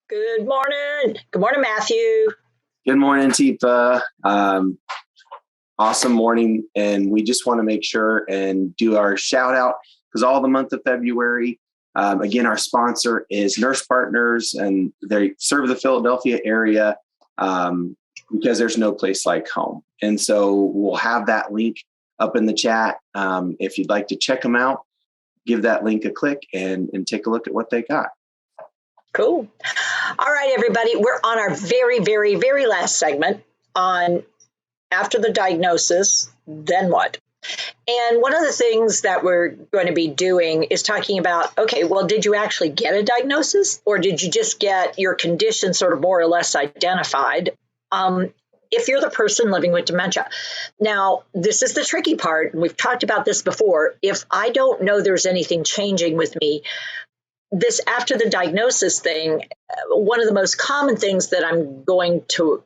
Good morning. Good morning, Matthew. Good morning, Teepa. Awesome morning. And we just want to make sure and do our shout out because all the month of February, again, our sponsor is Nurse Partners, and they serve the Philadelphia area because there's no place like home. And so we'll have that link up in the chat. If you'd like to check them out, give that link a click and take a look at what they got. Cool. All right, everybody. We're on our very, very, very last segment on after the diagnosis, then what? And one of the things that we're going to be doing is talking about, okay, well, did you actually get a diagnosis, or did you just get your condition sort of more or less identified? If you're the person living with dementia. Now, this is the tricky part. And we've talked about this before. If I don't know there's anything changing with me, this after the diagnosis thing, one of the most common things that I'm going to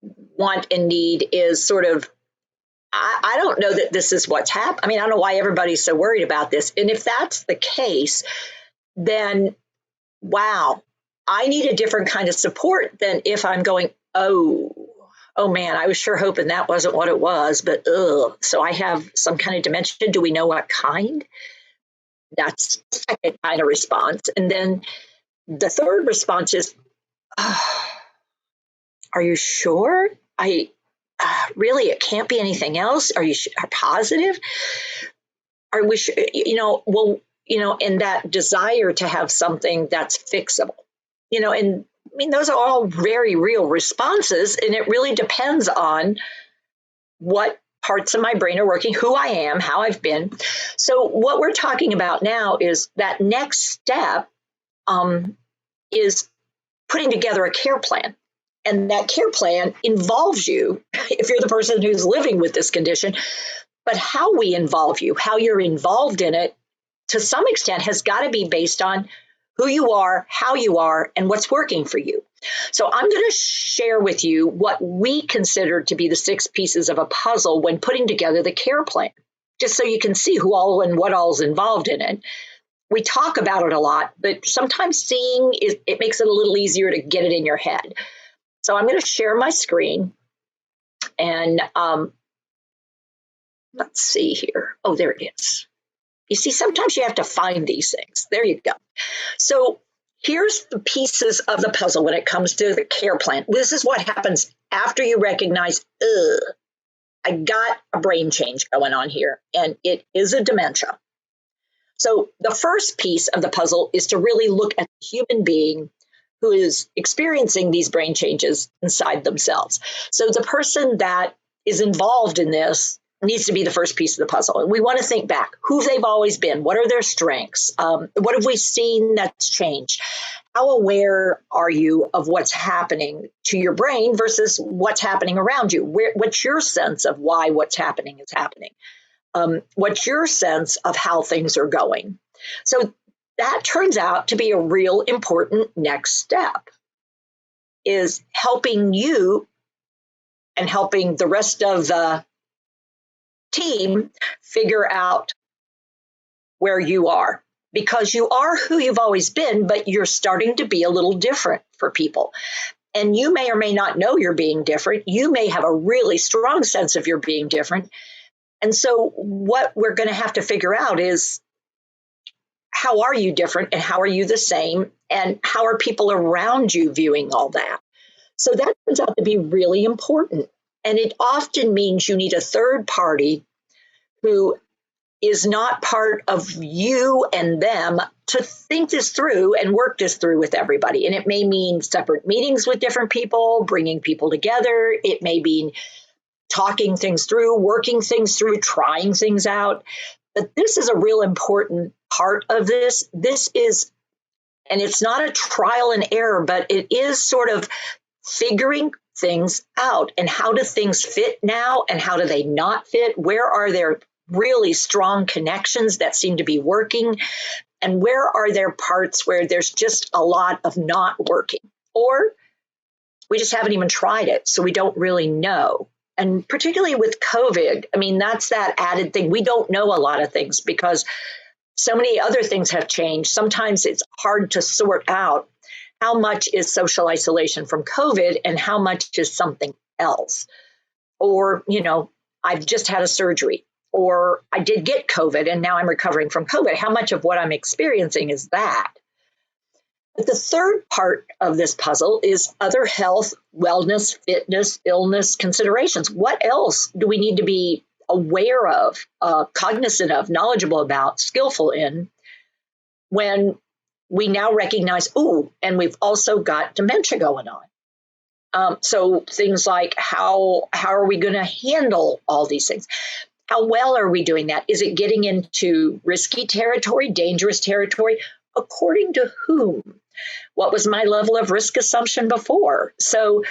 want and need is sort of, I don't know that this is what's happening. I mean, I don't know why everybody's so worried about this. And if that's the case, then, wow, I need a different kind of support than if I'm going, oh man, I was sure hoping that wasn't what it was, but so I have some kind of dementia. Do we know what kind? That's the second kind of response. And then the third response is, are you sure? Really, it can't be anything else. Are you positive? Are we sure? And that desire to have something that's fixable, and I mean, those are all very real responses. And it really depends on what parts of my brain are working, who I am, how I've been. So what we're talking about now is that next step is putting together a care plan. And that care plan involves you, if you're the person who's living with this condition, but how we involve you, how you're involved in it, to some extent has got to be based on who you are, how you are, and what's working for you. So I'm going to share with you what we consider to be the 6 pieces of a puzzle when putting together the care plan, just so you can see who all and what all is involved in it. We talk about it a lot, but sometimes seeing it makes it a little easier to get it in your head. So I'm going to share my screen, and let's see here. Oh, there it is. You see, sometimes you have to find these things. There you go. So here's the pieces of the puzzle when it comes to the care plan. This is what happens after you recognize, I got a brain change going on here, and it is a dementia. So the first piece of the puzzle is to really look at the human being who is experiencing these brain changes inside themselves. So the person that is involved in this needs to be the first piece of the puzzle. And we want to think back who they've always been. What are their strengths? What have we seen that's changed? How aware are you of what's happening to your brain versus what's happening around you? What's your sense of why what's happening is happening? What's your sense of how things are going? So that turns out to be a real important next step, is helping you and helping the rest of the team figure out where you are, because you are who you've always been, but you're starting to be a little different for people. And you may or may not know you're being different. You may have a really strong sense of you're being different. And so what we're going to have to figure out is, how are you different and how are you the same? And how are people around you viewing all that? So that turns out to be really important. And it often means you need a third party who is not part of you and them to think this through and work this through with everybody. And it may mean separate meetings with different people, bringing people together. It may mean talking things through, working things through, trying things out. But this is a real important part of this. This is, and it's not a trial and error, but it is sort of figuring things out. And how do things fit now? And how do they not fit? Where are there really strong connections that seem to be working? And where are there parts where there's just a lot of not working? Or we just haven't even tried it, so we don't really know. And particularly with COVID, I mean, that's that added thing. We don't know a lot of things because so many other things have changed. Sometimes it's hard to sort out how much is social isolation from COVID and how much is something else? Or, I've just had a surgery, or I did get COVID and now I'm recovering from COVID. How much of what I'm experiencing is that? But the third part of this puzzle is other health, wellness, fitness, illness considerations. What else do we need to be aware of, cognizant of, knowledgeable about, skillful in, when we now recognize, and we've also got dementia going on. So things like how are we going to handle all these things? How well are we doing that? Is it getting into risky territory, dangerous territory? According to whom? What was my level of risk assumption before? So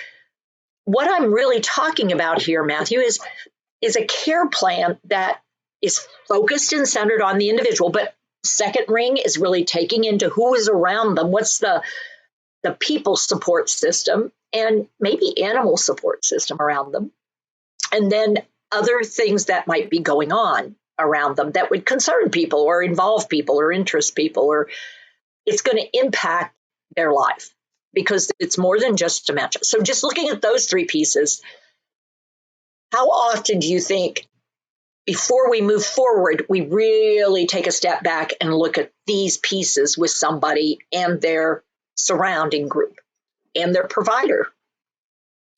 what I'm really talking about here, Matthew, is a care plan that is focused and centered on the individual, but second ring is really taking into who is around them. What's the people support system and maybe animal support system around them. And then other things that might be going on around them that would concern people or involve people or interest people, or it's going to impact their life because it's more than just dementia. So just looking at those three pieces, how often do you think before we move forward, we really take a step back and look at these pieces with somebody and their surrounding group and their provider?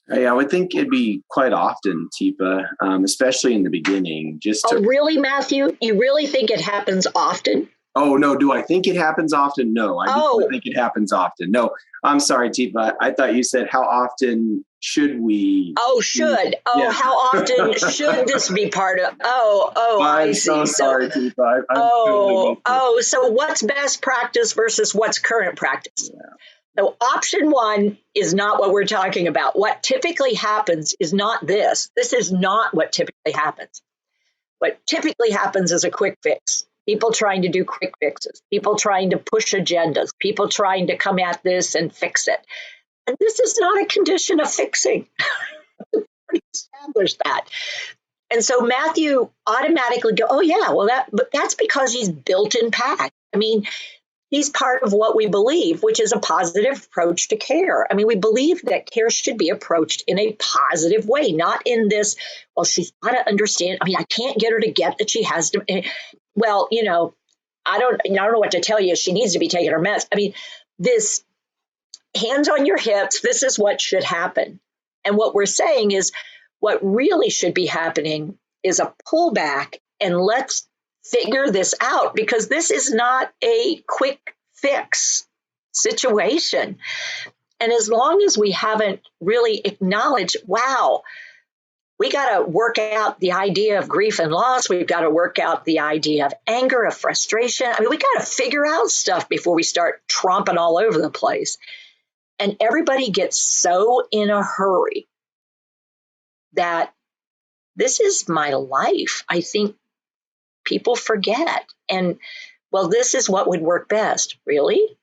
Yeah, I would think it'd be quite often, Teepa, especially in the beginning. Really, Matthew? You really think it happens often? Oh, no. Do I think it happens often? No, I don't think it happens often. No, I'm sorry, Teepa. I thought you said how often should we? Oh, should. Yeah. How often should this be part of? I see. I'm so sorry, Teepa. So what's best practice versus what's current practice? Yeah. So option one is not what we're talking about. What typically happens is not this. This is not what typically happens. What typically happens is a quick fix. People trying to do quick fixes. People trying to push agendas. People trying to come at this and fix it. And this is not a condition of fixing. We've already established that. And so Matthew automatically go, but that's because he's built in pack. I mean, he's part of what we believe, which is a positive approach to care. I mean, we believe that care should be approached in a positive way, not in this, well, she's got to understand. I mean, I can't get her to get that she has to. Well, I don't know what to tell you. She needs to be taking her meds. I mean, this hands on your hips, this is what should happen. And what we're saying is what really should be happening is a pullback and let's figure this out, because this is not a quick fix situation. And as long as we haven't really acknowledged, wow, we got to work out the idea of grief and loss. We've got to work out the idea of anger, of frustration. I mean, we got to figure out stuff before we start tromping all over the place. And everybody gets so in a hurry that this is my life. I think people forget. And, well, this is what would work best. Really?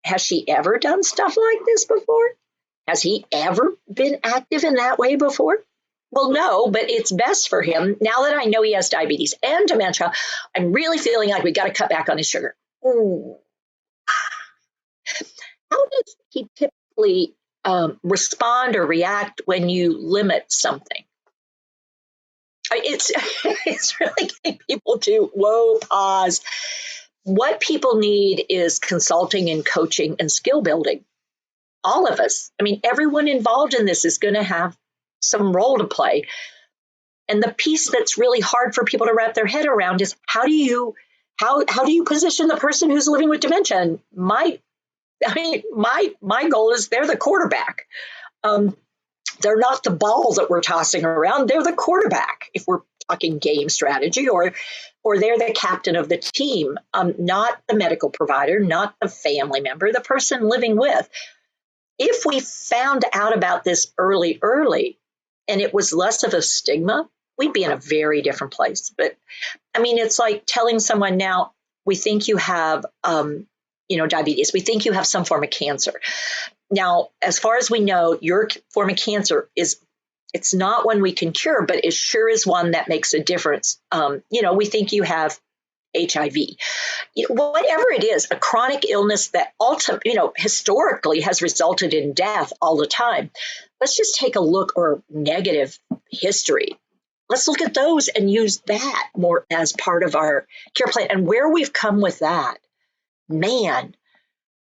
Has she ever done stuff like this before? Has he ever been active in that way before? Well, no, but it's best for him. Now that I know he has diabetes and dementia, I'm really feeling like we got to cut back on his sugar. Ooh. How does he typically respond or react when you limit something? It's really getting people to pause. What people need is consulting and coaching and skill building. All of us. I mean, everyone involved in this is going to have some role to play. And the piece that's really hard for people to wrap their head around is how do you position the person who's living with dementia? And my goal is they're the quarterback. They're not the ball that we're tossing around. They're the quarterback if we're talking game strategy, or they're the captain of the team, not the medical provider, not the family member, the person living with. If we found out about this early, and it was less of a stigma, we'd be in a very different place. But I mean, it's like telling someone now, we think you have, diabetes. We think you have some form of cancer. Now, as far as we know, your form of cancer it's not one we can cure, but it sure is one that makes a difference. We think you have HIV. Whatever it is, a chronic illness that historically has resulted in death all the time. Let's just take a look, or negative history. Let's look at those and use that more as part of our care plan. And where we've come with that, man,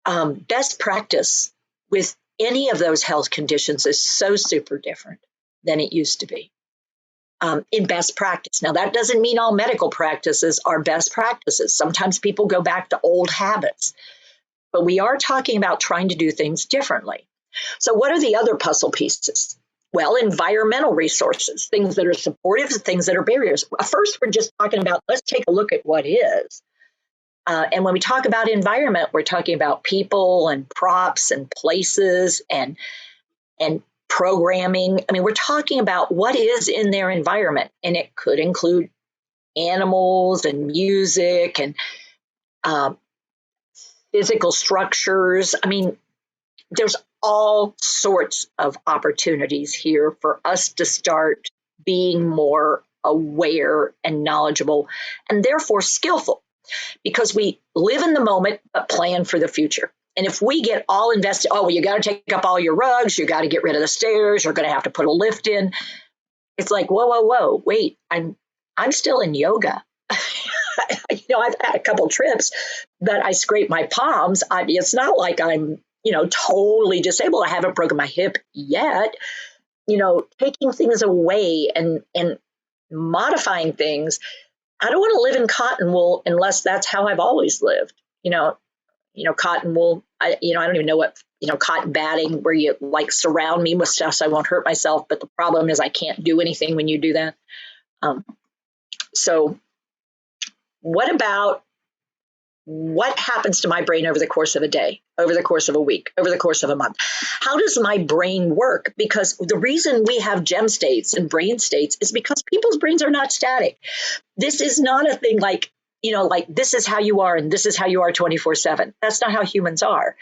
best practice with any of those health conditions is so super different than it used to be. In best practice. Now, that doesn't mean all medical practices are best practices. Sometimes people go back to old habits, but we are talking about trying to do things differently. So what are the other puzzle pieces? Well, environmental resources, things that are supportive, things that are barriers. First, we're just talking about, let's take a look at what is. And when we talk about environment, we're talking about people and props and places and programming. I mean, we're talking about what is in their environment, and it could include animals and music and physical structures. I mean, there's all sorts of opportunities here for us to start being more aware and knowledgeable, and therefore skillful, because we live in the moment but plan for the future. And if we get all invested, oh, well, you got to take up all your rugs, you got to get rid of the stairs, you're going to have to put a lift in. It's like, whoa, wait, I'm still in yoga. I've had a couple trips, but I scrape my palms. It's not like I'm, totally disabled. I haven't broken my hip yet. Taking things away and modifying things. I don't want to live in cotton wool unless that's how I've always lived. Cotton wool, I don't even know what, cotton batting, where you like surround me with stuff so I won't hurt myself. But the problem is I can't do anything when you do that. So what happens to my brain over the course of a day, over the course of a week, over the course of a month? How does my brain work? Because the reason we have gem states and brain states is because people's brains are not static. This is not a thing like this is how you are and this is how you are 24/7. That's not how humans are.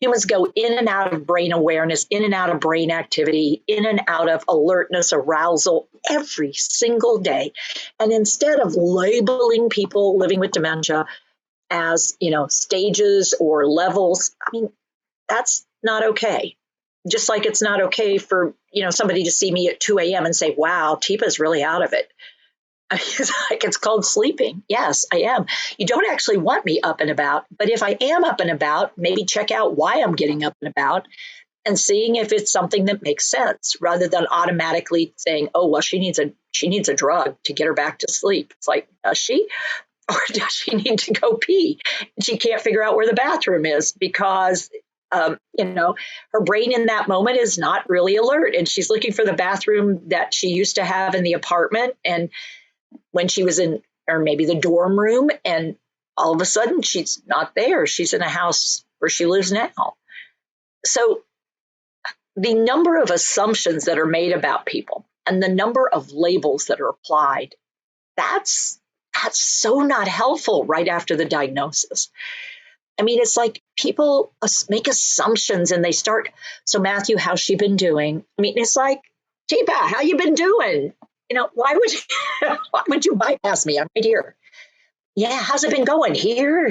Humans go in and out of brain awareness, in and out of brain activity, in and out of alertness, arousal every single day. And instead of labeling people living with dementia as, stages or levels, I mean, that's not okay. Just like it's not okay for, somebody to see me at 2 a.m. and say, wow, Teepa's really out of it. It's called sleeping. Yes, I am. You don't actually want me up and about, but if I am up and about, maybe check out why I'm getting up and about and seeing if it's something that makes sense, rather than automatically saying, oh, well, she needs a drug to get her back to sleep. It's like, does she? Or does she need to go pee? She can't figure out where the bathroom is because her brain in that moment is not really alert, and she's looking for the bathroom that she used to have in the apartment, and when she was in, or maybe the dorm room, and all of a sudden she's not there. She's in a house where she lives now. So the number of assumptions that are made about people and the number of labels that are applied, that's so not helpful right after the diagnosis. I mean, it's like people make assumptions and they start, so Matthew, how's she been doing? I mean, it's like, Teepa, how you been doing? Why would you bypass me? I'm right here. Yeah, how's it been going? Here.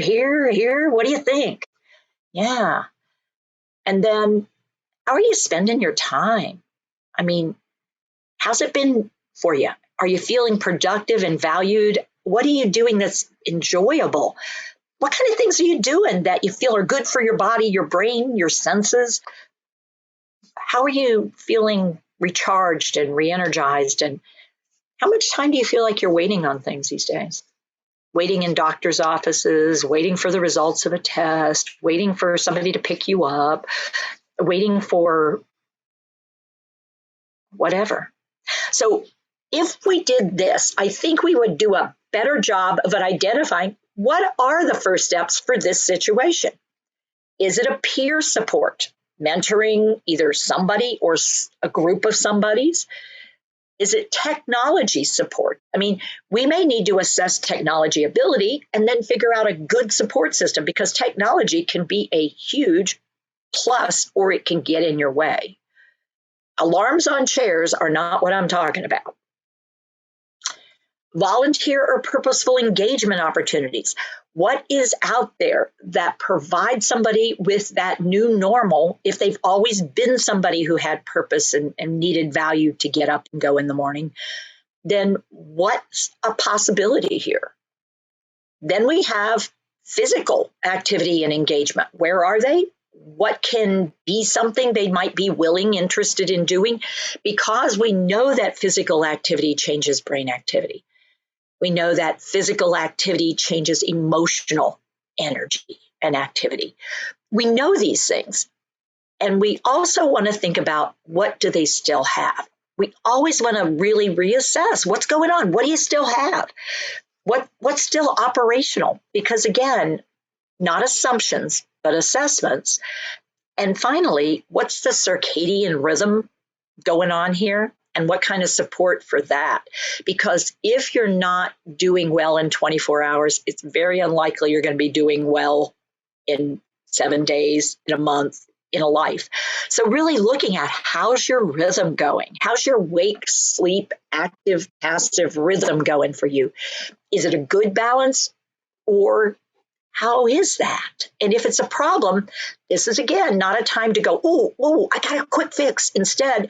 What do you think? Yeah. And then, how are you spending your time? I mean, how's it been for you? Are you feeling productive and valued? What are you doing that's enjoyable? What kind of things are you doing that you feel are good for your body, your brain, your senses? How are you feeling recharged and re-energized? And how much time do you feel like you're waiting on things these days? Waiting in doctor's offices, waiting for the results of a test, waiting for somebody to pick you up, waiting for whatever. So if we did this, I think we would do a better job of identifying what are the first steps for this situation. Is it a peer support, mentoring either somebody or a group of somebody's? Is it technology support? I mean, we may need to assess technology ability and then figure out a good support system, because technology can be a huge plus or it can get in your way. Alarms on chairs are not what I'm talking about. Volunteer or purposeful engagement opportunities. What is out there that provides somebody with that new normal if they've always been somebody who had purpose and needed value to get up and go in the morning? Then what's a possibility here? Then we have physical activity and engagement. Where are they? What can be something they might be willing, interested in doing? Because we know that physical activity changes brain activity. We know that physical activity changes emotional energy and activity. We know these things. And we also want to think about, what do they still have? We always want to really reassess what's going on. What do you still have? What's still operational? Because again, not assumptions, but assessments. And finally, what's the circadian rhythm going on here? And what kind of support for that? Because if you're not doing well in 24 hours, it's very unlikely you're going to be doing well in 7 days, in a month, in a life. So really looking at, how's your rhythm going? How's your wake, sleep, active, passive rhythm going for you? Is it a good balance, or how is that? And if it's a problem, this is, again, not a time to go, oh, I got a quick fix. Instead,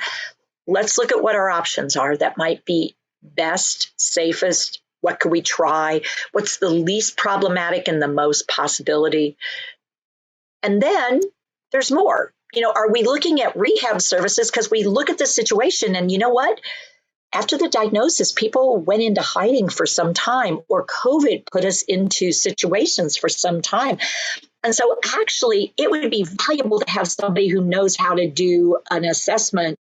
let's look at what our options are that might be best, safest. What could we try? What's the least problematic and the most possibility? And then there's more. Are we looking at rehab services? Because we look at the situation and you know what? After the diagnosis, people went into hiding for some time, or COVID put us into situations for some time. And so actually, it would be valuable to have somebody who knows how to do an assessment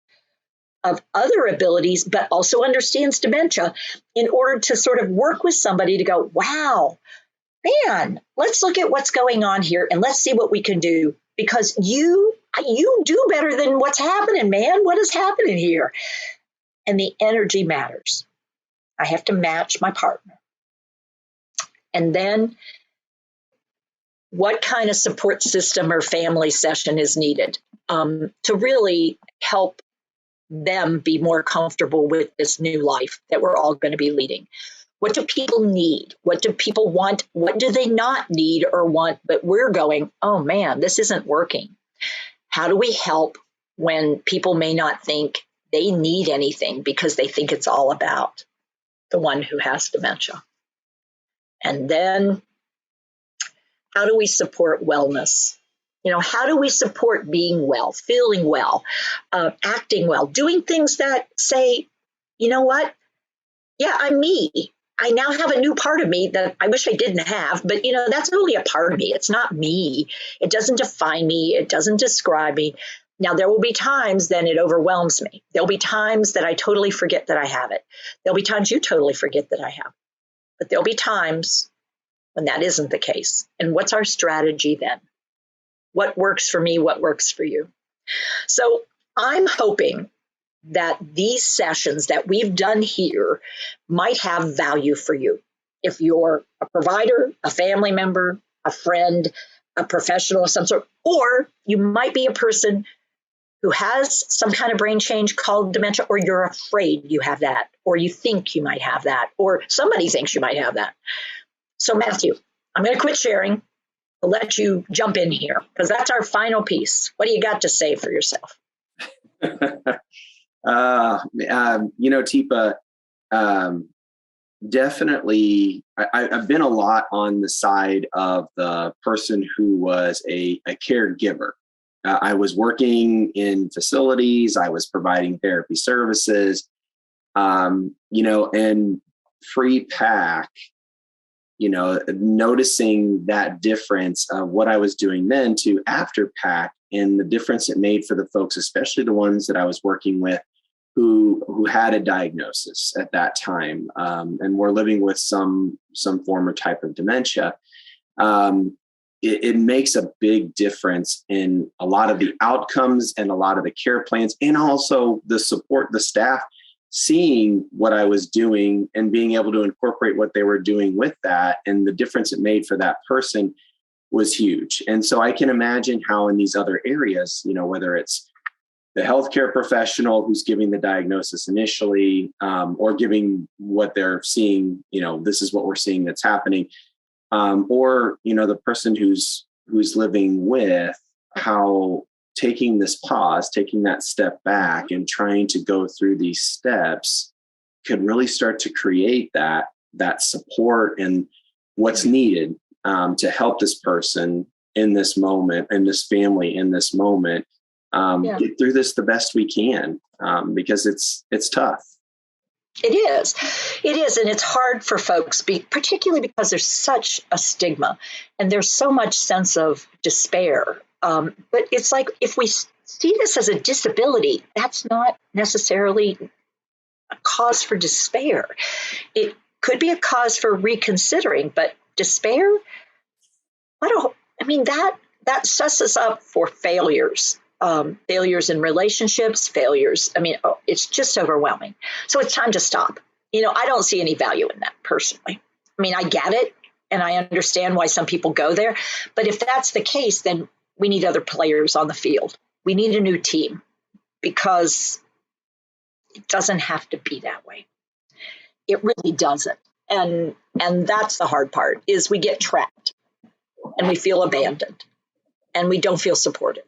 of other abilities, but also understands dementia, in order to sort of work with somebody to go, wow, man, let's look at what's going on here and let's see what we can do, because you do better than what's happening, man. What is happening here? And the energy matters. I have to match my partner. And then what kind of support system or family session is needed to really help them be more comfortable with this new life that we're all going to be leading? What do people need? What do people want? What do they not need or want, but we're going, oh man, this isn't working? How do we help when people may not think they need anything because they think it's all about the one who has dementia? And then how do we support wellness? How do we support being well, feeling well, acting well, doing things that say, you know what? Yeah, I'm me. I now have a new part of me that I wish I didn't have, but that's only a part of me. It's not me. It doesn't define me. It doesn't describe me. Now, there will be times then it overwhelms me. There'll be times that I totally forget that I have it. There'll be times you totally forget that I have. But there'll be times when that isn't the case. And what's our strategy then? What works for me? What works for you? So I'm hoping that these sessions that we've done here might have value for you. If you're a provider, a family member, a friend, a professional of some sort, or you might be a person who has some kind of brain change called dementia, or you're afraid you have that, or you think you might have that, or somebody thinks you might have that. So Matthew, I'm going to quit sharing. I'll let you jump in here, because that's our final piece. What do you got to say for yourself? Teepa, definitely, I've been a lot on the side of the person who was a caregiver. I was working in facilities. I was providing therapy services, and pre-PAC, noticing that difference of what I was doing then to after PAC, and the difference it made for the folks, especially the ones that I was working with who had a diagnosis at that time, and were living with some form or type of dementia. It makes a big difference in a lot of the outcomes and a lot of the care plans, and also the support, the staff seeing what I was doing and being able to incorporate what they were doing with that, and the difference it made for that person was huge. And so I can imagine how in these other areas, whether it's the healthcare professional who's giving the diagnosis initially, or giving what they're seeing, this is what we're seeing that's happening, or, the person who's living with, how taking this pause, taking that step back and trying to go through these steps could really start to create that support and what's needed to help this person in this moment, and this family in this moment, get through this the best we can, because it's tough. It is. And it's hard for folks, particularly because there's such a stigma and there's so much sense of despair. But it's like, if we see this as a disability, that's not necessarily a cause for despair. It could be a cause for reconsidering, but despair, that sets us up for failures. Failures in relationships, failures. It's just overwhelming. So it's time to stop. I don't see any value in that personally. I get it, and I understand why some people go there. But if that's the case, then we need other players on the field. We need a new team, because it doesn't have to be that way. It really doesn't. And that's the hard part, is we get trapped and we feel abandoned and we don't feel supported.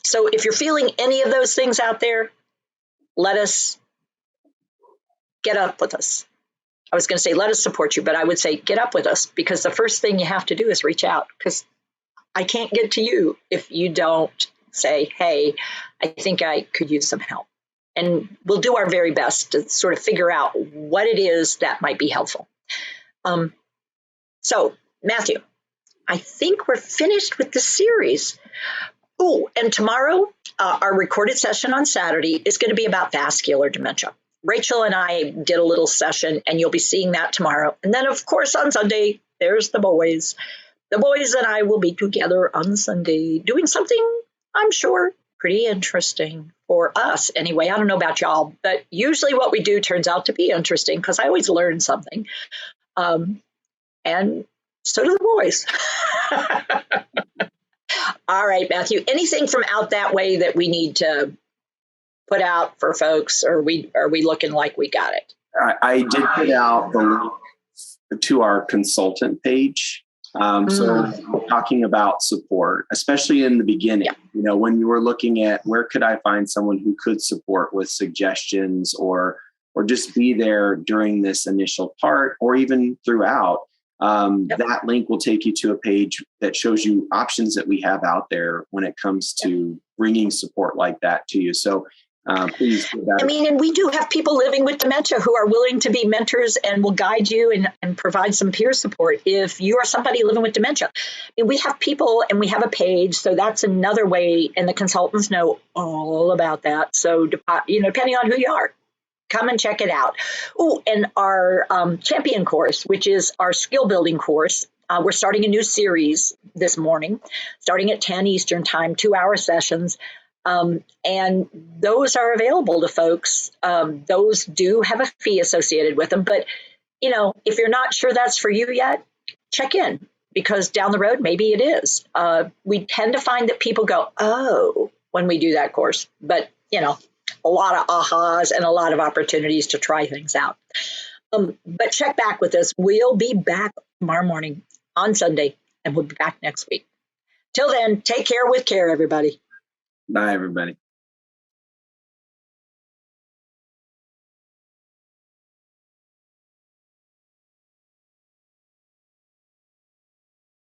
So if you're feeling any of those things out there, let us get up with us. I was going to say, let us support you, but I would say get up with us, because the first thing you have to do is reach out, because I can't get to you if you don't say, hey, I think I could use some help. And we'll do our very best to sort of figure out what it is that might be helpful. So, Matthew, I think we're finished with the series. Oh, and tomorrow, our recorded session on Saturday is going to be about vascular dementia. Rachel and I did a little session, and you'll be seeing that tomorrow. And then, of course, on Sunday, there's the boys. The boys and I will be together on Sunday doing something, I'm sure, pretty interesting for us. Anyway, I don't know about y'all, but usually what we do turns out to be interesting, because I always learn something. And so do the boys. All right, Matthew, anything from out that way that we need to put out for folks, or are we looking like we got it? I did put out the link to our consultant page. So we're talking about support, especially in the beginning, when you were looking at where could I find someone who could support with suggestions, or just be there during this initial part, or even throughout. That link will take you to a page that shows you options that we have out there when it comes to bringing support like that to you. So please do that. And we do have people living with dementia who are willing to be mentors and will guide you and provide some peer support if you are somebody living with dementia. We have people, and we have a page, so that's another way, and the consultants know all about that. So, depending on who you are, come and check it out. Oh, and our champion course, which is our skill building course, we're starting a new series this morning, starting at 10 Eastern time, 2-hour sessions. And those are available to folks. Those do have a fee associated with them. But, if you're not sure that's for you yet, check in, because down the road, maybe it is. We tend to find that people go, oh, when we do that course. But, a lot of ahas and a lot of opportunities to try things out. But check back with us. We'll be back tomorrow morning on Sunday, and we'll be back next week. Till then, take care with care, everybody. Bye, everybody.